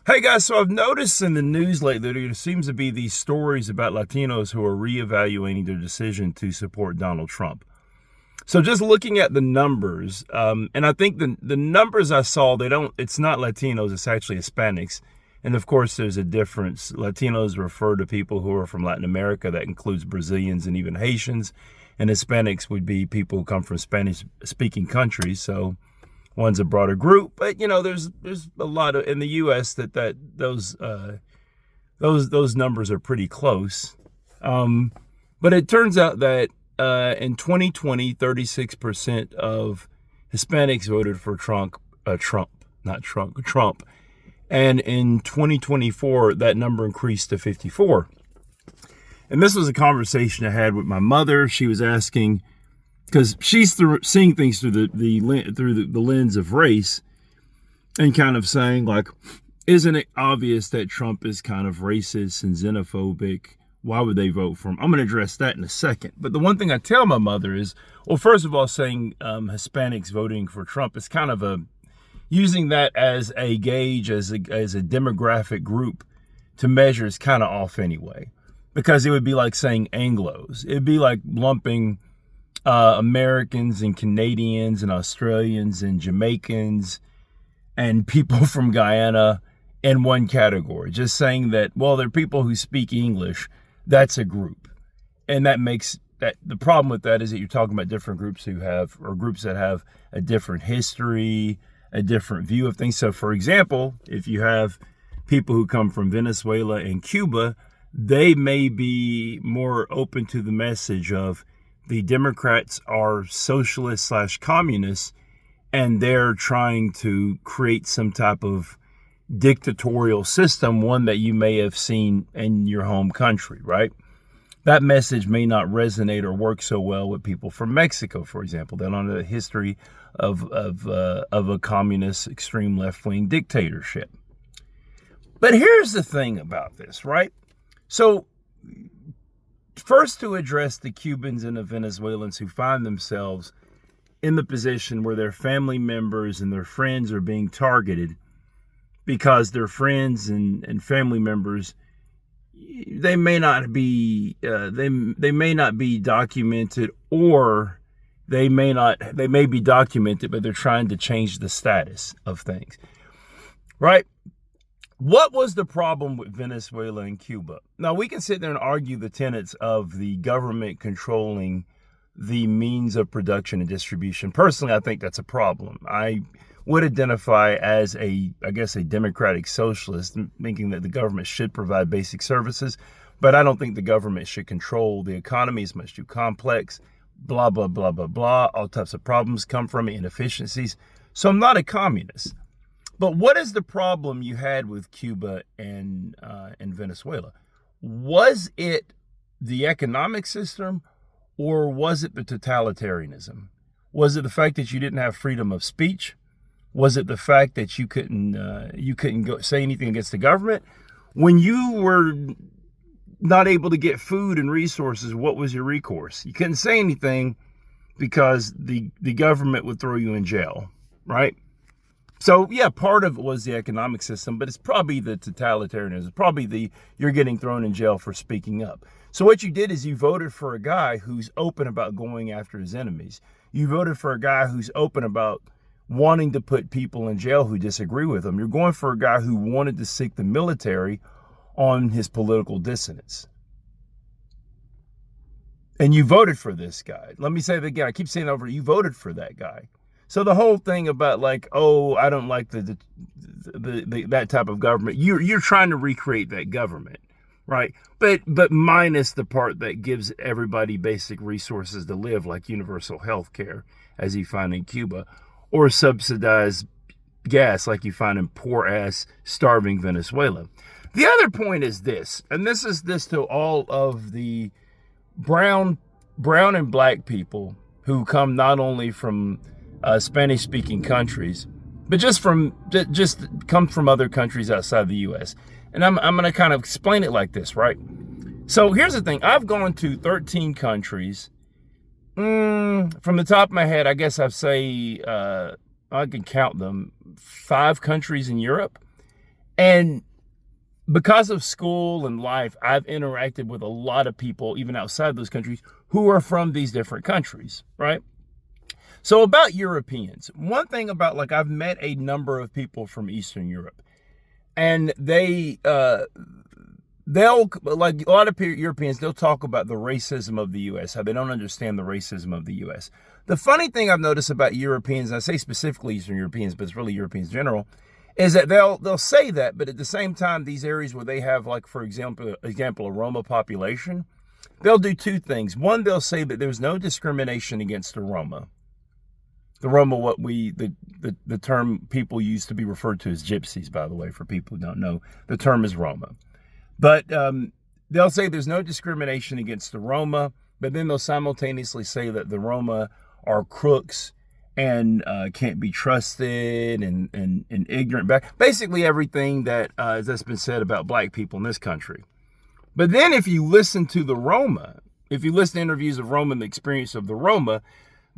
Hey guys, so I've noticed in the news lately there seems to be these stories about Latinos who are reevaluating their decision to support Donald Trump. So just looking at the numbers, and I think the numbers I saw, it's not Latinos, it's actually Hispanics. And of course, there's a difference. Latinos refer to people who are from Latin America. That includes Brazilians and even Haitians. And Hispanics would be people who come from Spanish-speaking countries. So one's a broader group, but there's a lot of in the U.S. that those numbers are pretty close. But it turns out that in 2020, 36% of Hispanics voted for Trump, and in 2024 that number increased to 54. And this was a conversation I had with my mother. She was asking, because she's seeing things through the lens of race, and kind of saying, like, isn't it obvious that Trump is kind of racist and xenophobic? Why would they vote for him? I'm going to address that in a second. But the one thing I tell my mother is, well, first of all, saying Hispanics voting for Trump is kind of using that as a gauge, as a demographic group to measure is kind of off anyway, because it would be like saying Anglos. It'd be like lumping Americans and Canadians and Australians and Jamaicans and people from Guyana in one category. Just saying that, well, they're people who speak English. That's a group. And that makes that the problem with that is that you're talking about different groups groups that have a different history, a different view of things. So, for example, if you have people who come from Venezuela and Cuba, they may be more open to the message of the Democrats are socialist / communists, and they're trying to create some type of dictatorial system, one that you may have seen in your home country, right? That message may not resonate or work so well with people from Mexico, for example. They don't know the history of a communist, extreme left-wing dictatorship. But here's the thing about this, right? So, first, to address the Cubans and the Venezuelans who find themselves in the position where their family members and their friends are being targeted because their friends and family members, they may not be documented, or they may be documented, but they're trying to change the status of things, right? What was the problem with Venezuela and Cuba? Now, we can sit there and argue the tenets of the government controlling the means of production and distribution. Personally, I think that's a problem. I would identify as a democratic socialist, thinking that the government should provide basic services, but I don't think the government should control the economy. It's much too complex, blah, blah, blah, blah, blah. All types of problems come from it, inefficiencies. So I'm not a communist. But what is the problem you had with Cuba and Venezuela? Was it the economic system, or was it the totalitarianism? Was it the fact that you didn't have freedom of speech? Was it the fact that you couldn't go say anything against the government? When you were not able to get food and resources, what was your recourse? You couldn't say anything because the government would throw you in jail, right? So, yeah, part of it was the economic system, but it's probably the totalitarianism. Probably you're getting thrown in jail for speaking up. So what you did is you voted for a guy who's open about going after his enemies. You voted for a guy who's open about wanting to put people in jail who disagree with him. You're going for a guy who wanted to sic the military on his political dissonance. And you voted for this guy. Let me say that again. I keep saying over, you voted for that guy. So the whole thing about, like, oh, I don't like that type of government. You're trying to recreate that government, right? But minus the part that gives everybody basic resources to live, like universal health care, as you find in Cuba, or subsidized gas, like you find in poor-ass, starving Venezuela. The other point is this, and this to all of the brown and black people who come not only from Spanish-speaking countries, but just come from other countries outside the U.S. And I'm going to kind of explain it like this, right? So here's the thing. I've gone to 13 countries. From the top of my head, I guess I'd say I can count them. 5 countries in Europe And because of school and life, I've interacted with a lot of people, even outside those countries, who are from these different countries, right? So about Europeans, one thing about, like, I've met a number of people from Eastern Europe, and they'll, like a lot of Europeans, they'll talk about the racism of the U.S., how they don't understand the racism of the U.S. The funny thing I've noticed about Europeans, and I say specifically Eastern Europeans, but it's really Europeans in general, is that they'll say that, but at the same time, these areas where they have, like, for example, a Roma population, they'll do two things. One, they'll say that there's no discrimination against the Roma. The Roma, the term people used to be referred to as gypsies, by the way, for people who don't know, the term is Roma. But they'll say there's no discrimination against the Roma, but then they'll simultaneously say that the Roma are crooks and can't be trusted and ignorant. Basically everything that's been said about black people in this country. But then if you listen to the Roma, if you listen to interviews of Roma and the experience of the Roma,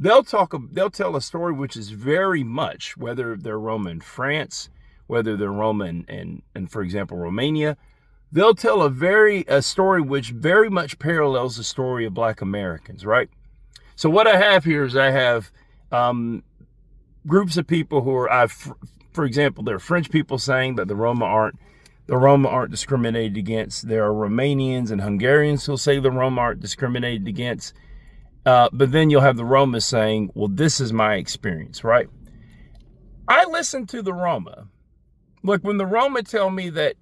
they'll tell a story which is very much, whether they're Roma in France, whether they're Roma in for example, Romania, they'll tell a story which very much parallels the story of black Americans, right? So what I have here is I have groups of people who are, for example, there are French people saying that the Roma aren't discriminated against. There are Romanians and Hungarians who'll say the Roma aren't discriminated against. But then you'll have the Roma saying, well, this is my experience, right? I listen to the Roma. Look, when the Roma tell me that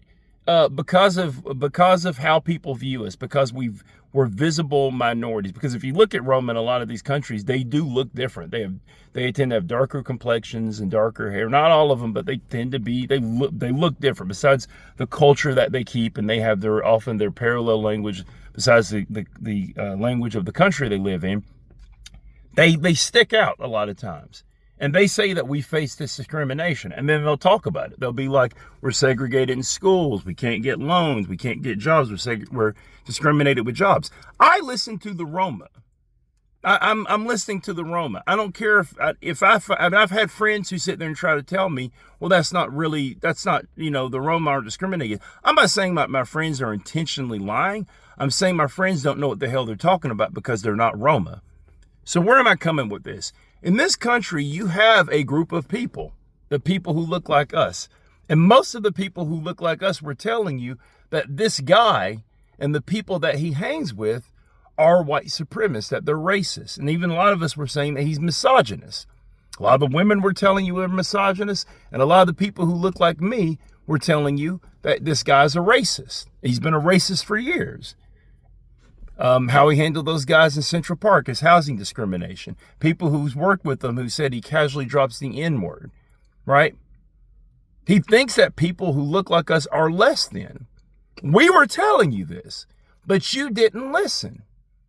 because of how people view us, because we're visible minorities, because if you look at Roma in a lot of these countries, they do look different. They tend to have darker complexions and darker hair. Not all of them, but they tend to be, they look different. Besides the culture that they keep, and they have often their parallel language, besides the language of the country they live in, they stick out a lot of times. And they say that we face this discrimination, and then they'll talk about it. They'll be like, we're segregated in schools, we can't get loans, we can't get jobs, we're discriminated with jobs. I listen to the Roma. I'm listening to the Roma. I don't care if I've had friends who sit there and try to tell me, well, that's not, the Roma aren't discriminated. I'm not saying my friends are intentionally lying. I'm saying my friends don't know what the hell they're talking about because they're not Roma. So where am I coming with this? In this country, you have a group of people, the people who look like us. And most of the people who look like us were telling you that this guy and the people that he hangs with are white supremacists, that they're racist. And even a lot of us were saying that he's misogynist. A lot of the women were telling you we're misogynist. And a lot of the people who look like me were telling you that this guy's a racist. He's been a racist for years. How he handled those guys in Central Park is housing discrimination. People who's worked with him who said he casually drops the N-word, right? He thinks that people who look like us are less than. We were telling you this, but you didn't listen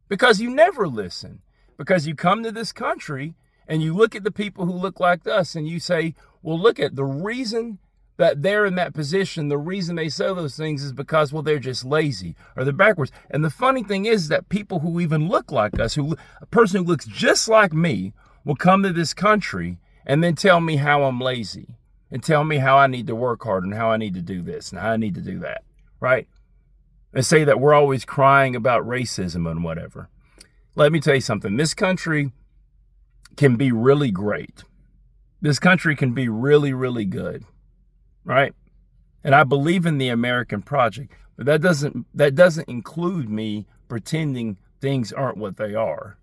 because you never listen. Because you come to this country and you look at the people who look like us and you say, well, look at the reason that they're in that position, the reason they say those things is because, well, they're just lazy or they're backwards. And the funny thing is that people who even look like us, a person who looks just like me will come to this country and then tell me how I'm lazy and tell me how I need to work hard and how I need to do this and how I need to do that, right? And say that we're always crying about racism and whatever. Let me tell you something. This country can be really great. This country can be really, really good. Right? And I believe in the American project, but that doesn't include me pretending things aren't what they are.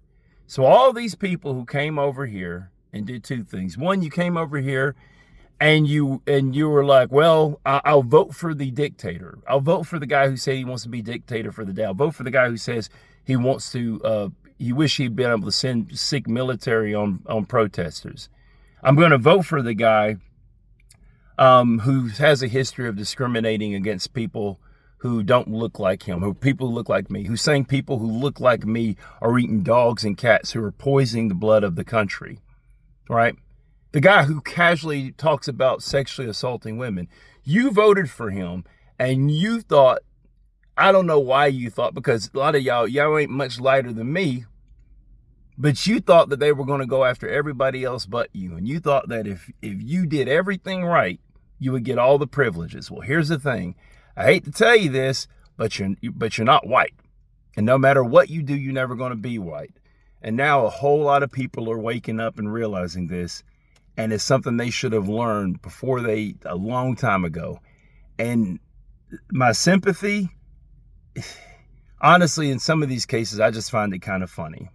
So all these people who came over here and did two things. One, you came over here and you were like, well, I'll vote for the dictator. I'll vote for the guy who said he wants to be dictator for the day. I'll vote for the guy who says he wants to, he wish he'd been able to send sick military on protesters. I'm going to vote for the guy who has a history of discriminating against people who don't look like him, who people who look like me, who's saying people who look like me are eating dogs and cats who are poisoning the blood of the country, right? The guy who casually talks about sexually assaulting women. You voted for him and you thought, I don't know why you thought, because a lot of y'all ain't much lighter than me, but you thought that they were going to go after everybody else but you. And you thought that if you did everything right, you would get all the privileges. Well, here's the thing. I hate to tell you this, but you're not white. And no matter what you do, you're never going to be white. And now a whole lot of people are waking up and realizing this. And it's something they should have learned a long time ago. And my sympathy, honestly, in some of these cases, I just find it kind of funny.